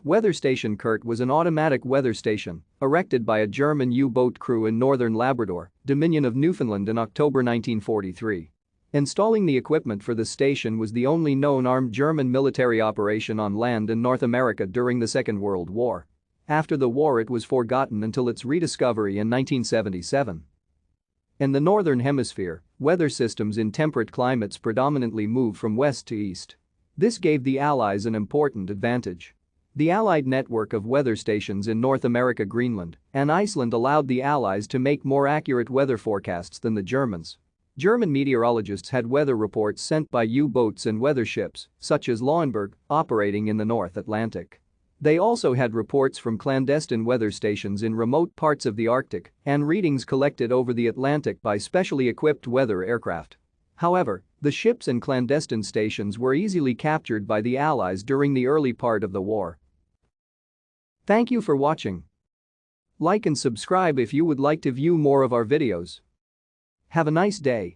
Weather Station Kurt was an automatic weather station erected by a German U-boat crew in northern Labrador, Dominion of Newfoundland in October 1943. Installing the equipment for the station was the only known armed German military operation on land in North America during the Second World War. After the war it was forgotten until its rediscovery in 1977. In the Northern Hemisphere, weather systems in temperate climates predominantly move from west to east. This gave the Allies an important advantage. The Allied network of weather stations in North America, Greenland, and Iceland allowed the Allies to make more accurate weather forecasts than the Germans. German meteorologists had weather reports sent by U-boats and weather ships, such as Lauenburg, operating in the North Atlantic. They also had reports from clandestine weather stations in remote parts of the Arctic and readings collected over the Atlantic by specially equipped weather aircraft. However, the ships and clandestine stations were easily captured by the Allies during the early part of the war. Thank you for watching. Like and subscribe if you would like to view more of our videos. Have a nice day.